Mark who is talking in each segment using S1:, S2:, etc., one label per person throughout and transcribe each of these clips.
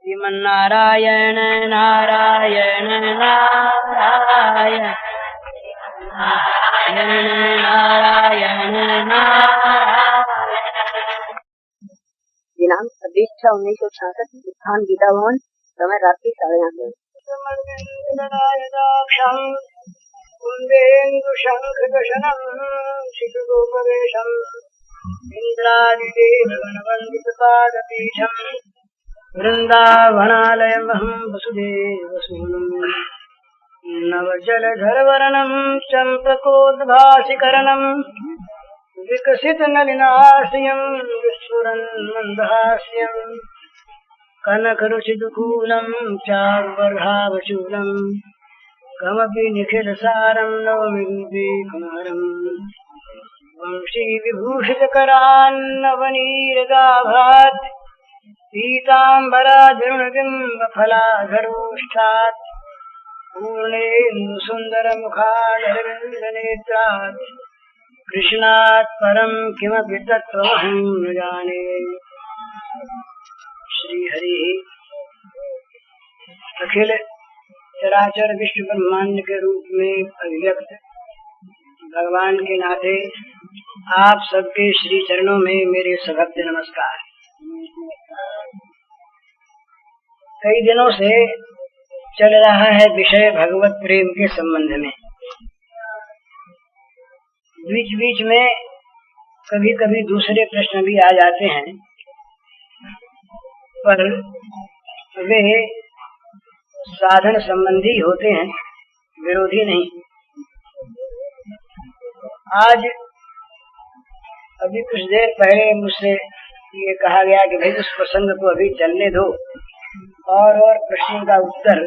S1: श्रीमन्नारायण नारायण नारायण नारायण नारायण।
S2: दिनांक 26/6/1966 स्थान गीता भवन, समय रात्रि 8:30।
S1: वृंदावनालयमहं वसुदेवसूनुं नवजलधरवर्णं चम्पकोद्भासिकरणं विकसितनलिनाश्रियं विस्फुरन् मन्दहास्यं कनकरुचिदुकूलं चारुवर्धावचूलं कमपि निखिलसारं नौमि कुमारम् वंशीविभूषितकरान्नवनीरदाभात् पीताम्बराधरुणबिम्बफलाधरोष्ठात् पूर्णेन्दुसुन्दरमुखादरविन्दनेत्रात् कृष्णात् परं किमपि तत्त्वमहं न जाने। श्रीहरि अखिल चराचर विश्व ब्रह्मांड के रूप में अभिव्यक्त भगवान के नाते आप सबके श्री चरणों में मेरे सभक्त नमस्कार। कई दिनों से चल रहा है विषय भगवत प्रेम के संबंध में। बीच बीच में कभी कभी दूसरे प्रश्न भी आ जाते हैं, पर वे साधन संबंधी होते हैं, विरोधी नहीं। आज अभी कुछ देर पहले मुझसे ये कहा गया कि भाई उस प्रसंग को अभी चलने दो और प्रश्नों का उत्तर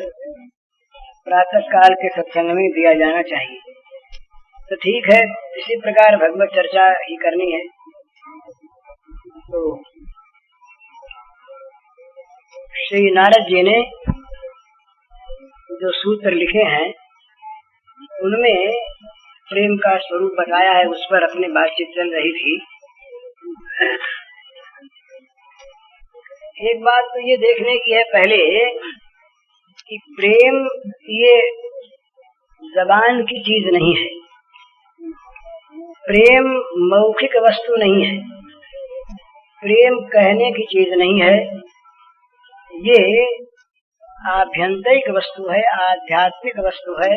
S1: प्रातः काल के सत्संग में दिया जाना चाहिए। तो ठीक है, इसी प्रकार भगवत चर्चा ही करनी है। तो श्री नारद जी ने जो सूत्र लिखे हैं उनमें प्रेम का स्वरूप बताया है, उस पर अपनी बातचीत चल रही थी। एक बात तो ये देखने की है पहले कि प्रेम ये जबान की चीज नहीं है, प्रेम मौखिक वस्तु नहीं है, प्रेम कहने की चीज नहीं है, ये आभ्यंतरिक वस्तु है, आध्यात्मिक वस्तु है,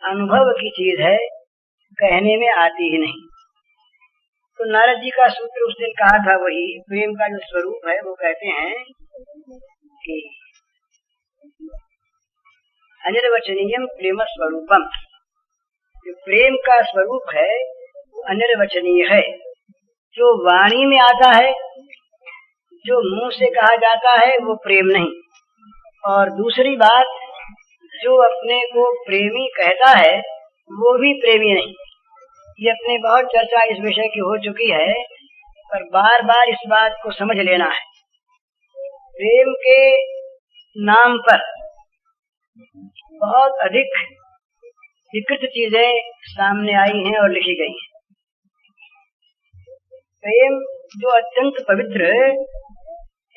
S1: अनुभव की चीज है, कहने में आती ही नहीं। तो नारद जी का सूत्र उस दिन कहा था, वही प्रेम का जो स्वरूप है वो कहते हैं कि अनिर्वचनीयम प्रेम स्वरूपम। जो प्रेम का स्वरूप है वो अनिर्वचनीय है, जो वाणी में आता है, जो मुंह से कहा जाता है वो प्रेम नहीं। और दूसरी बात, जो अपने को प्रेमी कहता है वो भी प्रेमी नहीं। ये अपने बहुत चर्चा इस विषय की हो चुकी है, पर बार बार इस बात को समझ लेना है। प्रेम के नाम पर बहुत अधिक विकृत चीजें सामने आई हैं और लिखी गई हैं। प्रेम जो अत्यंत पवित्र,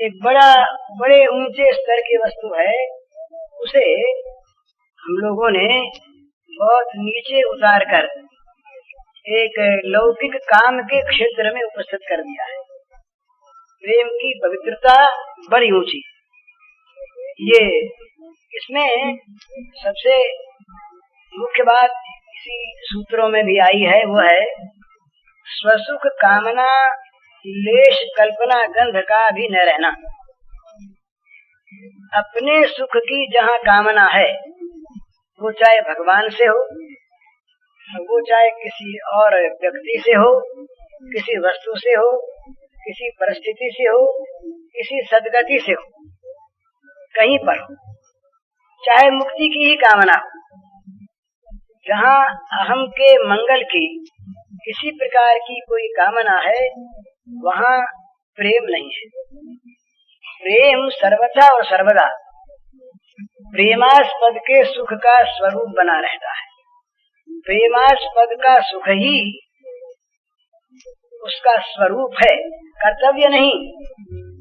S1: एक बड़े ऊंचे स्तर की वस्तु है, उसे हम लोगों ने बहुत नीचे उतार कर एक लौकिक काम के क्षेत्र में उपस्थित कर दिया है। प्रेम की पवित्रता बड़ी ऊंची। ये इसमें सबसे मुख्य बात इसी सूत्रों में भी आई है, वो है स्वसुख कामना लेश कल्पना गंध का भी न रहना। अपने सुख की जहाँ कामना है, वो चाहे भगवान से हो, वो चाहे किसी और व्यक्ति से हो, किसी वस्तु से हो, किसी परिस्थिति से हो, किसी सद्गति से हो, कहीं पर हो, चाहे मुक्ति की ही कामना हो, जहाँ अहम के मंगल की किसी प्रकार की कोई कामना है वहाँ प्रेम नहीं है। प्रेम सर्वथा और सर्वदा प्रेमास्पद के सुख का स्वरूप बना रहता है। प्रेमास्पद का सुख ही उसका स्वरूप है, कर्तव्य नहीं।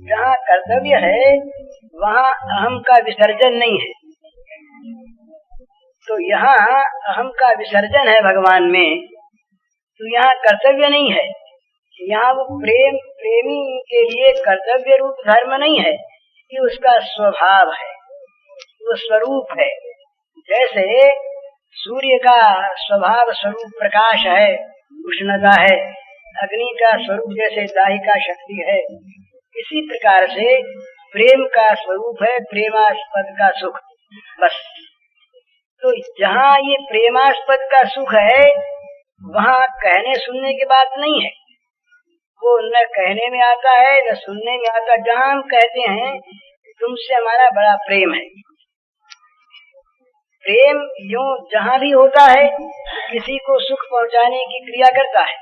S1: जहाँ कर्तव्य है वहाँ अहम का विसर्जन नहीं है। तो यहाँ अहम का विसर्जन है भगवान में, तो यहाँ कर्तव्य नहीं है। यहाँ वो प्रेमी के लिए कर्तव्य रूप धर्म नहीं है, ये उसका स्वभाव है, वो स्वरूप है। जैसे सूर्य का स्वभाव स्वरूप प्रकाश है, उष्णता है, अग्नि का स्वरूप जैसे दाहिका शक्ति है, इसी प्रकार से प्रेम का स्वरूप है प्रेमास्पद का सुख। बस। तो जहाँ ये प्रेमास्पद का सुख है, वहाँ कहने सुनने की बात नहीं है। वो न कहने में आता है न सुनने में आता। जहाँ हम कहते हैं तुमसे हमारा बड़ा प्रेम है, प्रेम यूं जहाँ भी होता है किसी को सुख पहुँचाने की क्रिया करता है।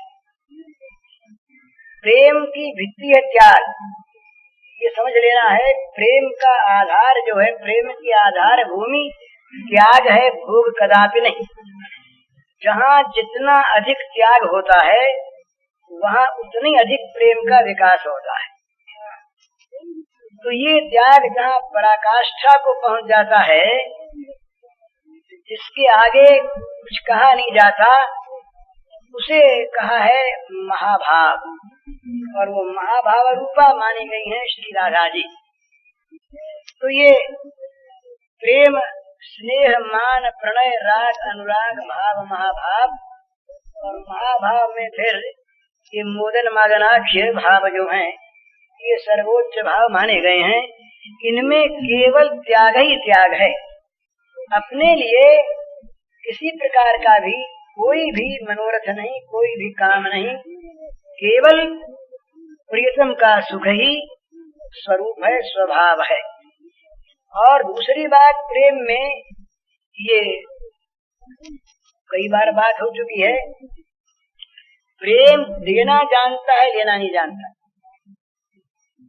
S1: प्रेम की भित्ति है त्याग, ये समझ लेना है। प्रेम का आधार जो है, प्रेम की आधार भूमि त्याग है, भोग कदापि नहीं। जहाँ जितना अधिक त्याग होता है वहाँ उतनी अधिक प्रेम का विकास होता है। तो ये त्याग जहाँ पराकाष्ठा को पहुँच जाता है, जिसके आगे कुछ कहा नहीं जाता, उसे कहा है महाभाव। और वो महाभाव रूपा मानी गई है श्री राधा जी। तो ये प्रेम, स्नेह, मान, प्रणय, राग, अनुराग, भाव, महाभाव, और महाभाव में फिर ये मोदन मादनाख्य भाव जो हैं, ये सर्वोच्च भाव माने गए हैं। इनमें केवल त्याग ही त्याग है। अपने लिए किसी प्रकार का भी कोई भी मनोरथ नहीं, कोई भी काम नहीं, केवल प्रियतम का सुख ही स्वरूप है, स्वभाव है। और दूसरी बात, प्रेम में ये कई बार बात हो चुकी है, प्रेम देना जानता है, लेना नहीं जानता।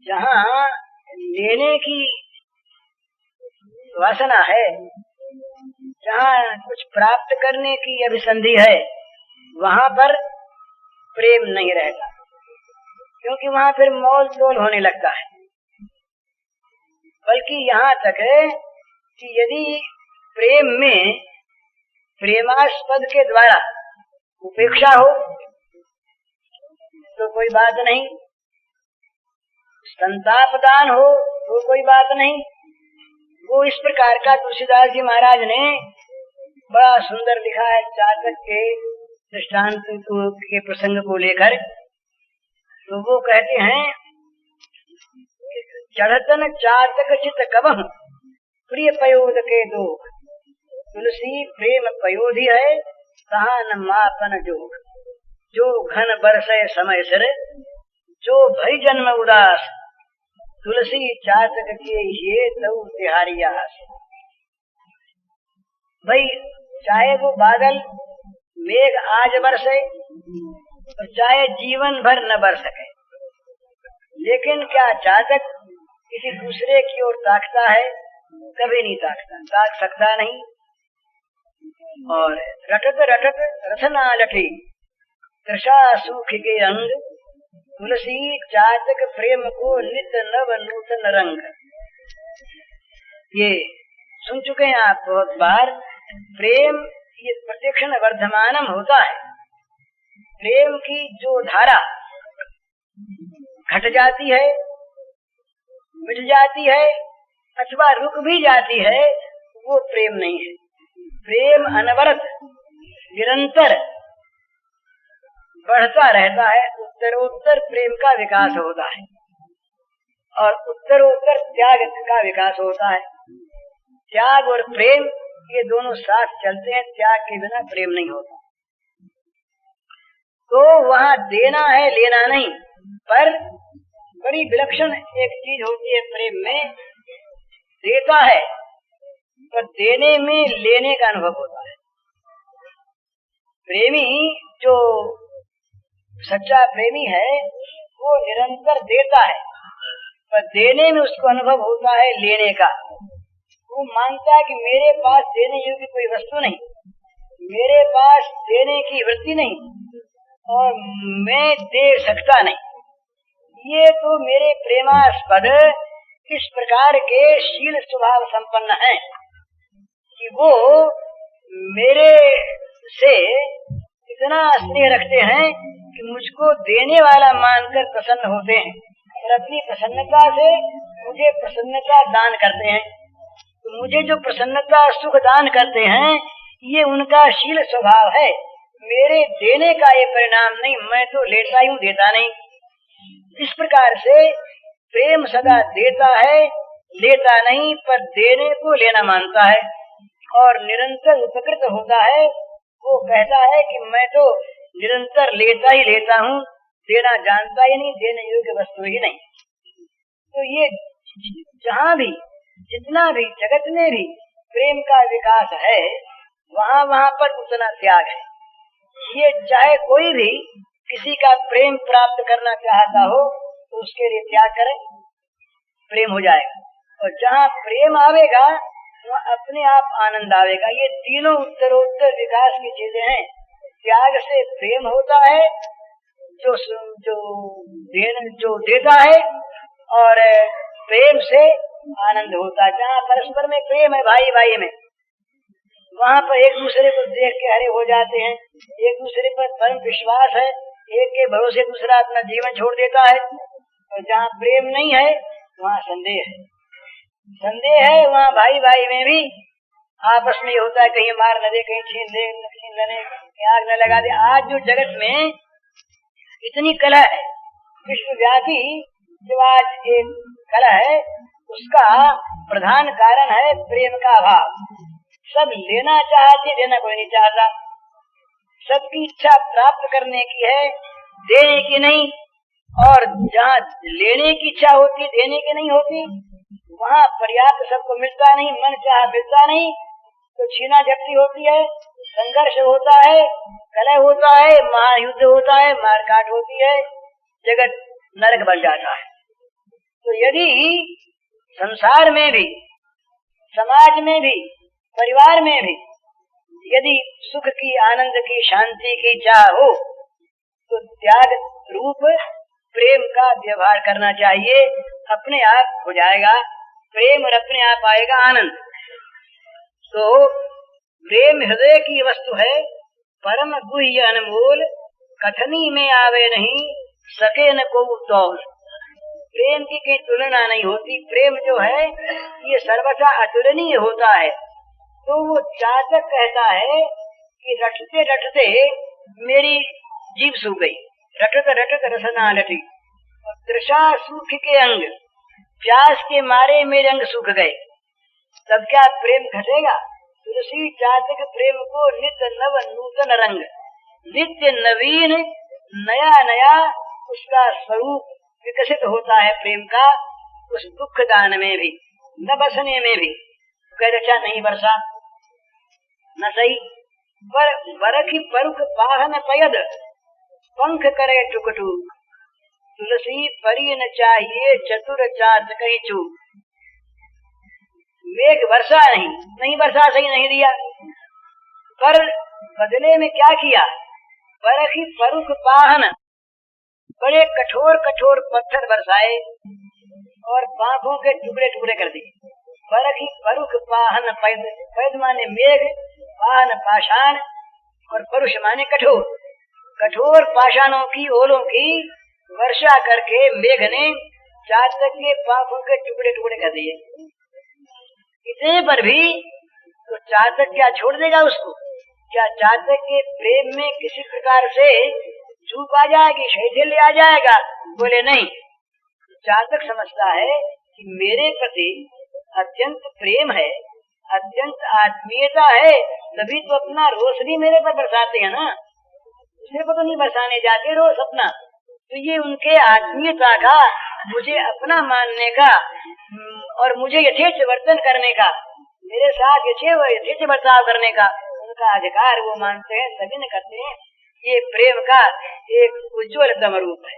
S1: जहाँ लेने की वासना है, जहाँ कुछ प्राप्त करने की अभिसंधि है, वहाँ पर प्रेम नहीं रहता, क्योंकि वहाँ फिर मोल तोल होने लगता है। बल्कि यहाँ तक है कि यदि प्रेम में प्रेमास्पद के द्वारा उपेक्षा हो तो कोई बात नहीं, संताप दान हो तो कोई बात नहीं। वो इस प्रकार का तुलसीदास जी महाराज ने बड़ा सुंदर लिखा है चातक के दृष्टांत के प्रसंग को लेकर। तो वो कहते हैं, चढ़तन चातक चित कबहु प्रिय पयोध के दो, तुलसी प्रेम पयोधि है कहा न मापन जोग। जो घन बरसे समय सिर, जो भई जन्म उदास, तुलसी चातक के ये तऊ तिहारियास। भाई चाहे वो बादल मेघ आज बरसे और चाहे जीवन भर न बरसके, लेकिन क्या चातक किसी दूसरे की ओर ताकता है? कभी नहीं ताकता, ताक सकता नहीं। और रटत रटत रथना लटी, तृषा सूख के अंग, तुलसी चातक प्रेम को नित नव नूतन रंग। ये सुन चुके हैं आप बहुत बार। प्रेम ये प्रतिक्षण वर्धमानम होता है। प्रेम की जो धारा घट जाती है, मिट जाती है, अथवा रुक भी जाती है, वो प्रेम नहीं है। प्रेम अनवरत निरंतर बढ़ता रहता है, उत्तरोत्तर प्रेम का विकास होता है और उत्तरोत्तर त्याग का विकास होता है। त्याग और प्रेम ये दोनों साथ चलते हैं, त्याग के बिना प्रेम नहीं होता। तो वहाँ देना है, लेना नहीं। पर बड़ी विलक्षण एक चीज होती है प्रेम में, देता है पर देने में लेने का अनुभव होता है। प्रेमी जो सच्चा प्रेमी है वो निरंतर देता है, पर देने में उसको अनुभव होता है लेने का। वो मानता है कि मेरे पास देने योग्य कोई वस्तु नहीं, मेरे पास देने की वृत्ति नहीं और मैं दे सकता नहीं। ये तो मेरे प्रेमास्पद इस प्रकार के शील स्वभाव संपन्न हैं कि वो मेरे से इतना स्नेह रखते हैं कि मुझको देने वाला मानकर प्रसन्न होते हैं और अपनी प्रसन्नता से मुझे प्रसन्नता दान करते हैं। तो मुझे जो प्रसन्नता सुख दान करते हैं ये उनका शील स्वभाव है। मेरे देने का ये परिणाम नहीं, मैं तो लेता ही हूँ, देता नहीं। इस प्रकार से प्रेम सदा देता है, लेता नहीं, पर देने को लेना मानता है और निरंतर उपकृत होता है। वो कहता है कि मैं तो निरंतर लेता ही लेता हूँ, देना जानता ही नहीं, देने योग्य वस्तु ही नहीं। तो ये जहाँ भी जितना भी जगत में भी प्रेम का विकास है वहाँ पर उतना त्याग है। ये चाहे कोई भी किसी का प्रेम प्राप्त करना चाहता हो तो उसके लिए त्याग करे, प्रेम हो जाएगा। और जहाँ प्रेम आवेगा वहाँ अपने आप आनंद आवेगा। ये तीनों उत्तरोत्तर विकास की चीजें हैं। त्याग से प्रेम होता है, जो देता है, और प्रेम से आनंद होता है। जहाँ परस्पर में प्रेम है भाई भाई में, वहाँ पर एक दूसरे को देख के हरे हो जाते हैं, एक दूसरे पर परम विश्वास है, एक के भरोसे दूसरा अपना जीवन छोड़ देता है। और जहाँ प्रेम नहीं है वहाँ संदेह है, संदेह है। वहाँ भाई भाई में भी आपस में होता है, कहीं मार न दे, कहीं छीन दे, कहीं आग न लगा दे। आज जो जगत में इतनी कलह है, विश्वव्यापी जो आज एक कलह है, उसका प्रधान कारण है प्रेम का अभाव। सब लेना चाहते, देना कोई नहीं चाहता। सबकी इच्छा प्राप्त करने की है, देने की नहीं। और जहाँ लेने की इच्छा होती, देने की नहीं होती, वहाँ पर्याप्त सबको मिलता नहीं, मन चाह मिलता नहीं, तो छीना झपटी होती है, संघर्ष होता है, कलह होता है, महायुद्ध होता है, मारकाट होती है, जगत नरक बन जाता है। तो यदि संसार में भी, समाज में भी, परिवार में भी यदि सुख की, आनंद की, शांति की चाह हो तो त्याग रूप प्रेम का व्यवहार करना चाहिए। अपने आप हो जाएगा प्रेम और अपने आप आएगा आनंद। तो प्रेम हृदय की वस्तु है, परम गुह्य अनमोल, कथनी में आवे नहीं सके न को तौल। प्रेम की कोई तुलना नहीं होती। प्रेम जो है ये सर्वथा अतुलनीय होता है। तो वो चातक कहता है कि रटते रटते मेरी जीभ सूख गई, रटत रटत रसना लटी, और तृषा सूख के अंग, प्यास के मारे मेरे अंग सूख गए। तब क्या प्रेम घटेगा? तुलसी चातक प्रेम को नित्य नव नूतन रंग, नित्य नवीन नया नया उसका स्वरूप विकसित होता है प्रेम का। उस दुख दान में भी, न बसने में भी। कह अच्छा नहीं बरसा न सही, पर बरखी परुख पाहन पयद, पंख करे टुक टुक, तुलसी परी न चाहिए चतुर चात कहीं चूक। मेघ वर्षा नहीं वर्षा सही नहीं दिया, पर बदले में क्या किया? बरखी परुख पाहन, बड़े कठोर कठोर पत्थर बरसाए और बांखों के टुकड़े टुकड़े कर दिए। बरखी परुख पाहन पैद, पैद माने मेघ, पाहन पाषाण, और परुष माने कठोर। कठोर पाषाणों की, ओलों की वर्षा करके मेघ ने चातक के पांखों के टुकड़े टुकड़े कर दिए। इतने पर भी तो चातक क्या छोड़ देगा उसको? क्या चातक के प्रेम में किसी प्रकार से चूक आ जाएगी, शैथिल्य आ जाएगा? बोले नहीं। चातक समझता है कि मेरे प्रति अत्यंत प्रेम है, अत्यंत आत्मीयता है, तभी तो अपना रोष भी मेरे पर बरसाते हैं ना। दूसरे को तो नहीं बरसाने जाते रोष अपना। तो ये उनके आत्मीयता का, मुझे अपना मानने का और मुझे यथेच्छ वर्तन करने का, मेरे साथ यथेच्छ बर्ताव करने का उनका अधिकार वो मानते हैं, सभी न करते हैं। ये प्रेम का एक उज्ज्वलतम रूप है।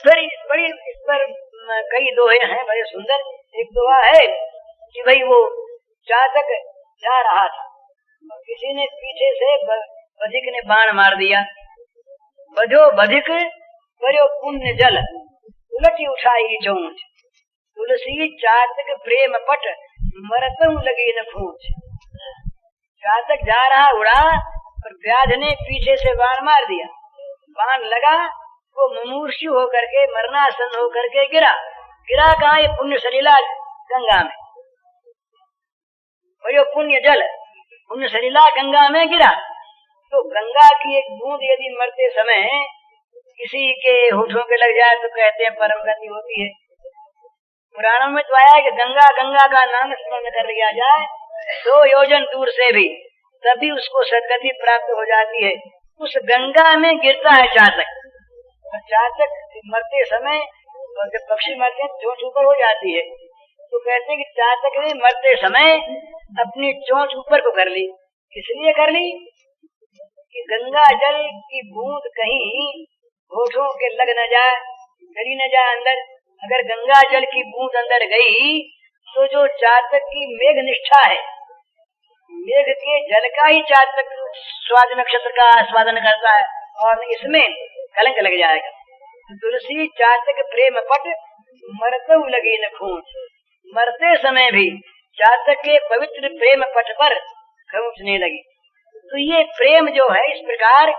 S1: फिर बड़ी इस पर कई दोहे हैं बड़े सुंदर। एक दोहा है कि भाई वो चातक जा रहा था, किसी ने पीछे से बधिक ने बाण मार दिया। बधो बधिक बड़ो पुण्य जल, उलटी उठाई चोंच, तुलसी चातक प्रेम पट मरतम लगी न खूंच। चातक जा रहा उड़ा और व्याध ने पीछे से बाण मार दिया। बाण लगा, वो मुमूर्षु होकर के मरणासन होकर के गिरा। गिरा कहाँ? ये पुण्य सलीला गंगा में, और ये पुण्य जल पुण्य सलीला गंगा में गिरा। तो गंगा की एक बूंद यदि मरते समय किसी के होठों के लग जाए तो कहते हैं परम गति होती है। पुराणों में तो आया है कि गंगा गंगा का नाम स्मरण कर लिया जाए 2 योजन दूर से भी, तभी उसको सदगति प्राप्त हो जाती है। उस गंगा में गिरता है चातक। और चातक मरते समय, और जब पक्षी मरते हैं चोंच ऊपर हो जाती है, तो कहते हैं कि चातक ने मरते समय अपनी चोंच ऊपर को कर ली। इसलिए कर ली कि गंगा जल की बूंद कहीं होठों के लग न जाए, चली न जाए अंदर। अगर गंगा जल की बूंद अंदर गई तो जो चातक की मेघ निष्ठा है, मेघ के जल का ही चातक स्वाद नक्षत्र का आस्वादन करता है, और इसमें कलंक लग जाएगा। तुलसी चातक प्रेम पट मरते लगी न खूंच। मरते समय भी चातक के पवित्र प्रेम पट पर खूंचने लगी। तो ये प्रेम जो है इस प्रकार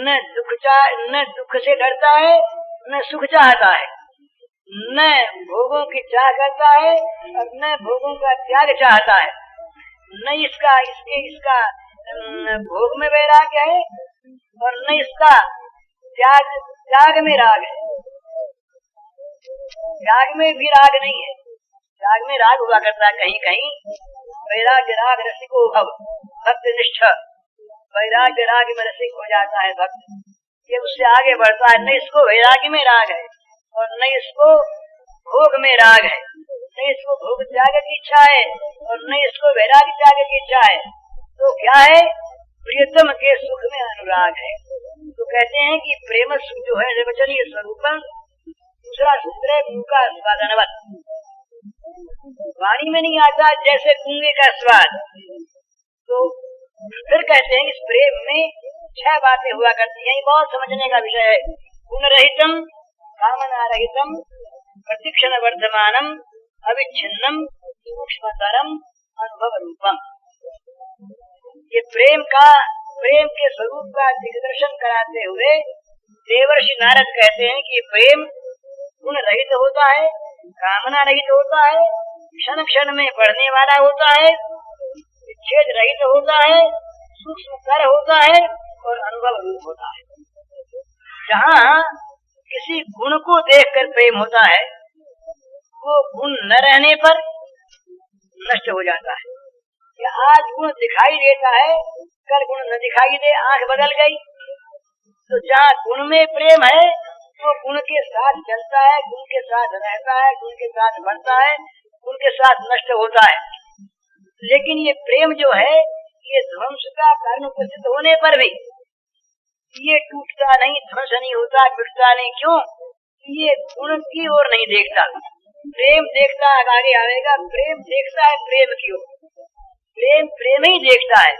S1: न दुख से डरता है, न सुख चाहता है, न भोगों की चाह करता है, और न भोगों का त्याग चाहता है। न इसका भोग में वैराग्य है, और न इसका त्याग में राग है। त्याग में भी राग नहीं है, त्याग में राग हुआ करता है कहीं कहीं। वैराग्य राग रसिको भव भक्त निष्ठ, वैराग्य राग में रसिक हो जाता है भक्त, ये उससे आगे बढ़ता है। न इसको वैराग्य में राग है, और न इसको भोग में राग है, न इसको भोग त्याग की इच्छा है, और न इसको वैराग्य त्याग की इच्छा है। तो क्या है? प्रियतम के सुख में अनुराग है। तो कहते हैं कि प्रेम सुख जो है निर्वचनीय स्वरूपम। दूसरा सूत्र है मुंह का स्वादनवत, वाणी में नहीं आता जैसे गूंगे का स्वाद। तो फिर कहते हैं इस प्रेम में 6 बातें हुआ करती हैं। ये बहुत समझने का विषय है। गुण रहितम, कामना रहितम, प्रतिक्षण वर्धमानम, अविच्छिन्नम, सूक्ष्मतरम, अनुभव रूपम। ये प्रेम के स्वरूप का दिग्दर्शन कराते हुए देवर्षि नारद कहते हैं कि प्रेम गुण रहित होता है, कामना रहित होता है, क्षण क्षण में बढ़ने वाला होता है, विच्छेद रहित होता है, सूक्ष्मतर होता है, और अनुभव रूप होता है। जहाँ किसी गुण को देखकर प्रेम होता है, वो गुण न रहने पर नष्ट हो जाता है। या आज गुण दिखाई देता है, कल गुण न दिखाई दे, आंख बदल गई। तो जहाँ गुण में प्रेम है वो गुण के साथ चलता है, गुण के साथ रहता है, गुण के साथ बढ़ता है, गुण के साथ नष्ट होता है। लेकिन ये प्रेम जो है ये ध्वंस का कारण उपस्थित होने पर भी ये टूटता नहीं, ध्वंस नहीं होता, टूटता नहीं। क्यों? ये गुण की ओर नहीं देखता, प्रेम देखता है। आगे आएगा, प्रेम देखता है प्रेम की ओर, प्रेम प्रेम ही देखता है,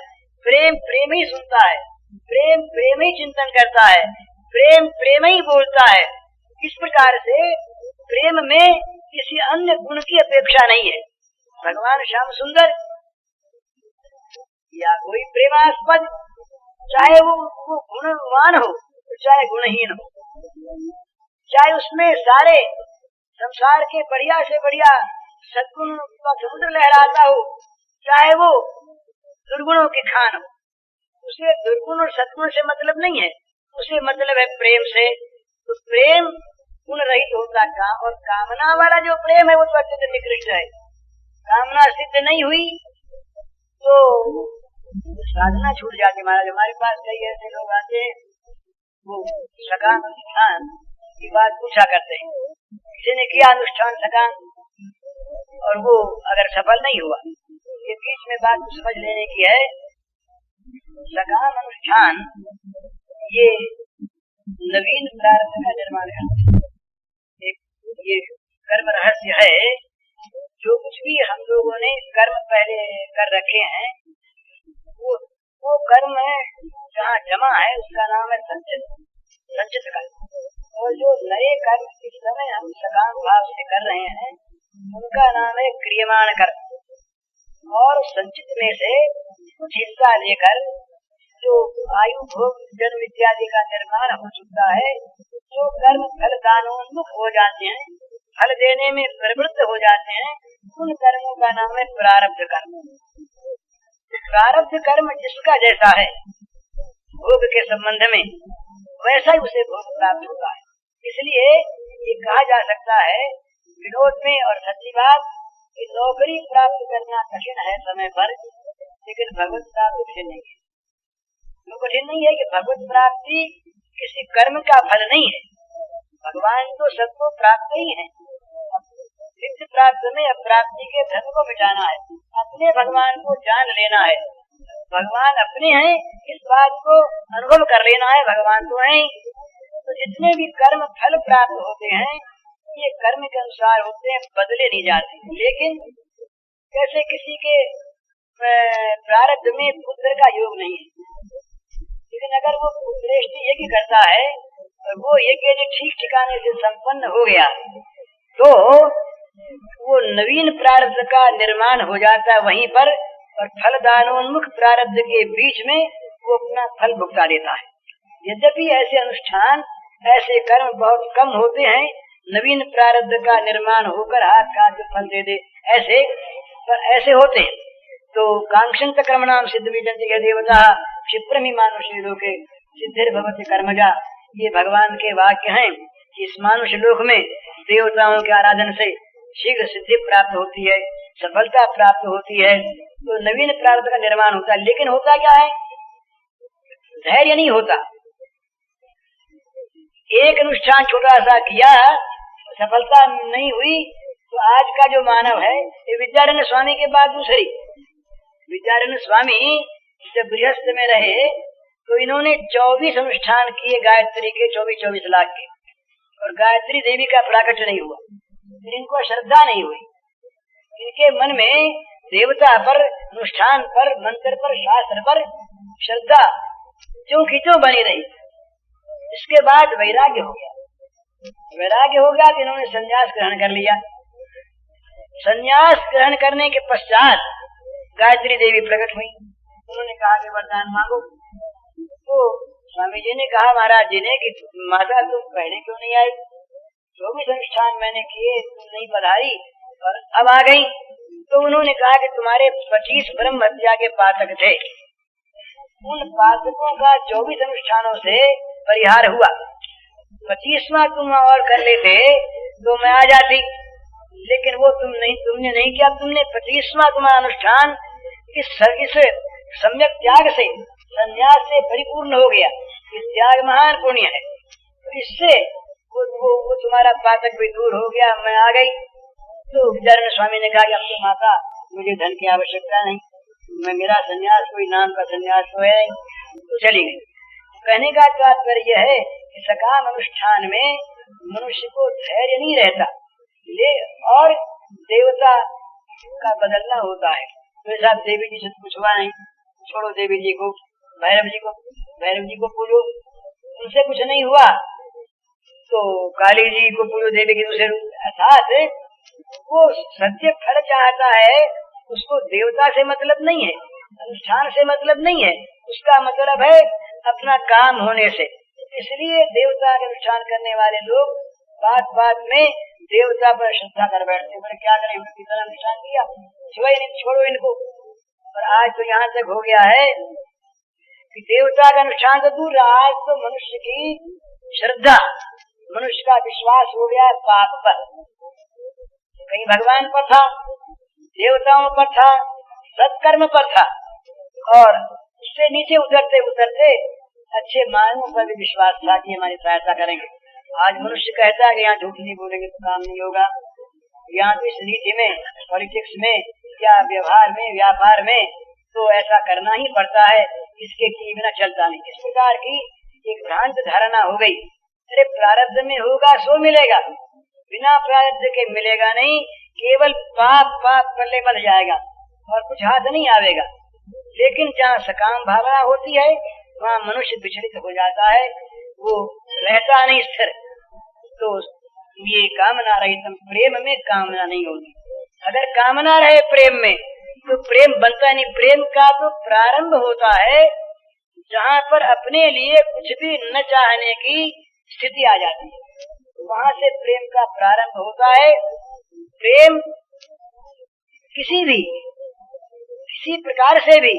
S1: प्रेम प्रेम ही सुनता है, प्रेम प्रेम ही चिंतन करता है, प्रेम प्रेम ही बोलता है। इस प्रकार से प्रेम में किसी अन्य गुण की अपेक्षा नहीं है। भगवान श्याम सुंदर या कोई प्रेमास्पद, चाहे वो गुणवान हो चाहे गुणहीन हो, चाहे उसमें सारे संसार के बढ़िया से बढ़िया सद्गुण का समुद्र लहराता हो, चाहे वो दुर्गुणों की खान हो, उसे दुर्गुण और सद्गुण से मतलब नहीं है, उसे मतलब है प्रेम से। तो प्रेम गुण रहित होता का, और कामना वाला जो प्रेम है वो तो अत्यंत निकृष्ट है। कामना सिद्ध नहीं हुई तो साधना छूट जाती। महाराज हमारे पास कई ऐसे लोग आते हैं, वो सकाम अनुष्ठान की बात पूछा करते हैं। किसी ने किया अनुष्ठान सकाम और वो अगर सफल नहीं हुआ, ये बीच में बात समझ लेने की है। सकाम अनुष्ठान ये नवीन प्रारंभ का निर्माण करते हैं। ये कर्म रहस्य है। जो कुछ भी हम लोगों ने कर्म पहले कर रखे हैं वो कर्म जहाँ जमा है उसका नाम है संचित कर्म। और जो नए कर्म इस समय हम सकाम भाव से कर रहे हैं उनका नाम है क्रियमाण कर्म। और संचित में से कुछ हिस्सा लेकर जो आयु भोग जन्म इत्यादि का निर्माण हो चुका है, जो कर्म फल दानोन्मुख हो जाते हैं, फल देने में प्रवृत्त हो जाते हैं, उन कर्मों का नाम है प्रारब्ध कर्म। प्रारब्ध कर्म जिसका जैसा है भोग के संबंध में, वैसा ही उसे भोग प्राप्त होता है। इसलिए ये कहा जा सकता है विनोद में और सच्ची बात कि नौकरी प्राप्त करना कठिन है समय पर, लेकिन भगवत प्राप्ति कठिन नहीं है। तो कठिन नहीं है कि भगवत प्राप्ति किसी कर्म का फल नहीं है। भगवान तो सबको प्राप्त ही है। नित्य प्राप्त में अप्राप्ति के धर्म को मिटाना है, अपने भगवान को जान लेना है। भगवान अपने हैं इस बात को अनुभव कर लेना है, भगवान तो है। तो जितने भी कर्म फल प्राप्त होते हैं ये कर्म के अनुसार होते हैं, बदले नहीं जाते। लेकिन जैसे किसी के प्रारब्ध में पुत्र का योग नहीं है, लेकिन अगर वो पुत्रेष्टि यज्ञ करता है और वो यज्ञ ठीक ठिकाने से संपन्न हो गया तो वो नवीन प्रारब्ध का निर्माण हो जाता है वहीं पर, और फल दानोन्मुख प्रारब्ध के बीच में वो अपना फल भुगता देता है। यद्यपि ऐसे अनुष्ठान ऐसे कर्म बहुत कम होते हैं, नवीन प्रारब्ध का निर्माण होकर हाथ का जो फल दे दे, ऐसे पर ऐसे होते हैं। तो कांक्षंत कर्मणाम सिद्ध विजंति देवता क्षिप्रमि मानुषी लोके सिद्धिर्भवति कर्मजा, ये भगवान के वाक्य हैं कि इस मानुष लोक में देवताओं के आराधन से शीघ्र सिद्धि प्राप्त होती है, सफलता प्राप्त होती है। तो नवीन प्रारब्ध का निर्माण होता है, लेकिन होता क्या है, धैर्य नहीं होता। एक अनुष्ठान छोटा सा किया, सफलता नहीं हुई, तो आज का जो मानव है, ये विद्यारण्य स्वामी के बाद दूसरी, विद्यारण्य स्वामी जब गृहस्थ में रहे तो इन्होंने 24 अनुष्ठान किए गायत्री के, 24 लाख के, और गायत्री देवी का प्राकट्य नहीं हुआ। इनको श्रद्धा नहीं हुई, इनके मन में देवता पर, अनुष्ठान पर, मंत्र पर, शास्त्र पर श्रद्धा क्यों की क्यों बनी रही। इसके बाद वैराग्य हो गया, तो इन्होंने संन्यास ग्रहण कर लिया। संन्यास ग्रहण करने के पश्चात गायत्री देवी प्रकट हुई, उन्होंने कहा कि वरदान मांगो। तो स्वामी जी ने कहा महाराज जी ने कि माता तुम पहले क्यों नहीं आई, 24 अनुष्ठान मैंने किए, तुम नहीं पधारी और अब आ गई। तो उन्होंने कहा कि तुम्हारे 25 ब्रह्म हत्या के पातक थे, उन पातकों का 24 अनुष्ठानों से परिहार हुआ। 25वां तुम और कर लेते तो मैं आ जाती, लेकिन वो तुमने नहीं किया। तुमने 25वां तुम्हारा अनुष्ठान इस सम्यक त्याग से, संन्यास से परिपूर्ण हो गया। इस त्याग महान पुण्य है, तो इससे वो तुम्हारा पातक भी दूर हो गया, मैं आ गई। तो विद्यारण्य स्वामी ने कहा कि अब तो माता मुझे धन की आवश्यकता नहीं, मैं मेरा संन्यास कोई नाम का संन्यास तो है नहीं, तो चली गई। कहने का तात्पर्य यह है कि सकाम अनुष्ठान में मनुष्य को धैर्य नहीं रहता, ले और देवता का बदलना होता है। तो ऐसा देवी जी से कुछ हुआ नहीं, छोड़ो देवी जी को, भैरव जी को पूजो, उनसे कुछ नहीं हुआ तो काली जी को पूजो, देवी की दूसरे। अर्थात वो सत्य फल चाहता है, उसको देवता से मतलब नहीं है, अनुष्ठान से मतलब नहीं है, उसका मतलब है अपना काम होने से। इसलिए देवता के अनुष्ठान करने वाले लोग बात बात में देवता पर श्रद्धा कर बैठते, बोले क्या करें, अनुष्ठान किया, छोड़ो इनको। और आज तो यहाँ तक हो गया है कि देवता का अनुष्ठान तो दूर रहा, आज तो मनुष्य की श्रद्धा, मनुष्य का विश्वास हो गया पाप पर। कहीं भगवान पर था, देवताओं पर था, सत्कर्म पर था, और उससे नीचे उतरते उतरते अच्छे मानवों पर भी विश्वास था कि हमारी सहायता करेंगे। आज मनुष्य कहता है कि यहाँ झूठ नहीं बोलेंगे तो काम नहीं होगा, यहाँ तो इस नीति में, पॉलिटिक्स में या व्यवहार में, व्यापार में तो ऐसा करना ही पड़ता है, इसके किए बिना चलता नहीं। इस प्रकार की एक भ्रांत धारणा हो गई। अरे प्रारब्ध में होगा सो मिलेगा, बिना प्रारब्ध के मिलेगा नहीं, केवल पाप पाप पल्ले बन जाएगा और कुछ हाथ नहीं आवेगा। लेकिन जहाँ सकाम भावना होती है वहाँ मनुष्य विचलित हो जाता है, वो रहता नहीं स्थिर। तो ये कामना रहितम, प्रेम में कामना नहीं होगी। अगर कामना रहे प्रेम में तो प्रेम बनता नहीं। प्रेम का तो प्रारंभ होता है जहाँ पर अपने लिए कुछ भी न चाहने की स्थिति आ जाती है, वहाँ से प्रेम का प्रारंभ होता है। प्रेम किसी प्रकार से भी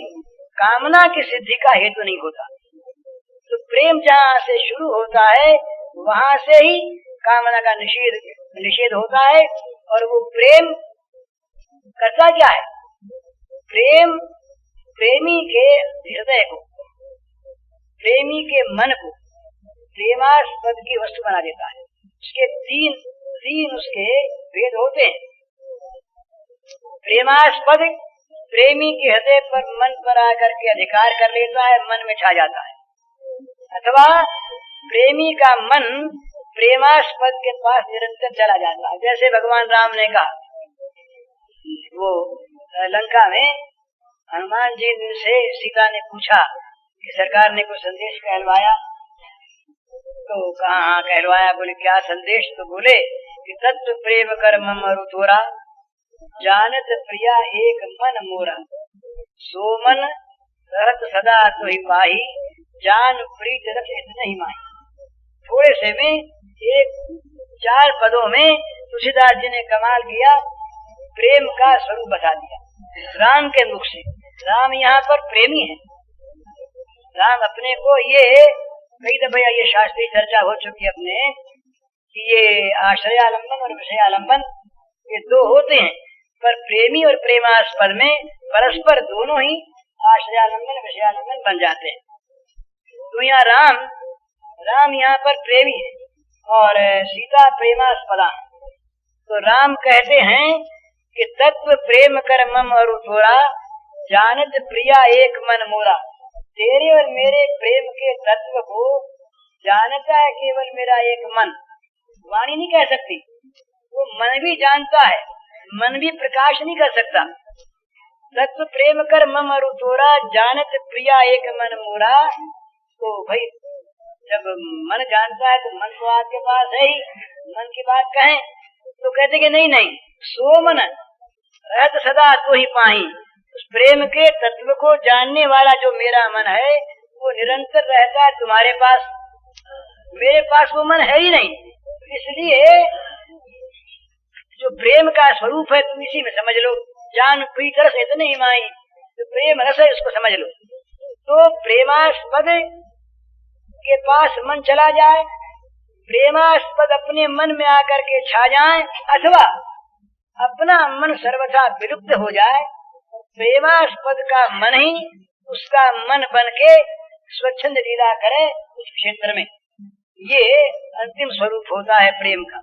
S1: कामना की सिद्धि का हेतु नहीं होता। तो प्रेम जहाँ से शुरू होता है वहाँ से ही कामना का निषेध होता है। और वो प्रेम करता क्या है? प्रेम प्रेमी के हृदय को, प्रेमी के मन को प्रेमास्पद की वस्तु बना देता है। उसके तीन उसके भेद होते हैं। प्रेमास्पद प्रेमी के हृदय पर, मन पर आकर के अधिकार कर लेता है, मन में छा जाता है। अथवा प्रेमी का मन प्रेमास्पद के पास निरंतर चला जाता है। जैसे भगवान राम ने कहा, वो लंका में हनुमान जी से सीता ने पूछा कि सरकार ने कोई संदेश कहलवाया? तो कहा हाँ कहलवाया। बोले क्या संदेश? तो बोले कि तत्व प्रेम कर मम अरु तोरा, जानत प्रिया एक मन मोरा, सो मन रहत सदा तो ही पाही, जान प्रीत रख इतना ही माही। थोड़े से में 4 पदों में तुलसीदास जी ने कमाल किया, प्रेम का स्वरूप बता दिया राम के मुख से। राम यहाँ पर प्रेमी है। राम अपने को, ये कई दफा ये शास्त्रीय चर्चा हो चुकी है अपने कि ये आश्रयालंबन और विषयालंबन ये 2 होते हैं, पर प्रेमी और प्रेमास्पद में परस्पर दोनों ही आश्रयालंबन विषयालंबन बन जाते हैं। तो यहाँ राम यहाँ पर प्रेमी है और सीता प्रेमास्पदा। तो राम कहते हैं कि तत्व प्रेम कर मम अरु तोरा, जानत प्रिया एक मन मोरा। तेरे और मेरे प्रेम के तत्व को जानता है केवल मेरा एक मन। वाणी नहीं कह सकती, वो मन भी जानता है, मन भी प्रकाश नहीं कर सकता। तत्व प्रेम कर मम अरु तोरा, जानत प्रिया एक मन मोरा। तो भाई जब मन जानता है तो मन तो आपके पास है ही, मन की बात कहें तो कहते कि नहीं, सो मन रहत सदा तो ही पाही। उस प्रेम के तत्व को जानने वाला जो मेरा मन है वो निरंतर रहता है तुम्हारे पास, मेरे पास वो मन है ही नहीं। इसलिए जो प्रेम का स्वरूप है तुम इसी में समझ लो, जान प्रीत रस इतने ही माई, जो प्रेम रस है उसको समझ लो। तो प्रेमास्पद के पास मन चला जाए, प्रेमास्पद अपने मन में आकर के छा जाए, अथवा अपना मन सर्वथा विलुप्त हो जाए, प्रेमास्पद का मन ही उसका मन बन के स्वच्छंद लीला करे उस क्षेत्र में। ये अंतिम स्वरूप होता है प्रेम का।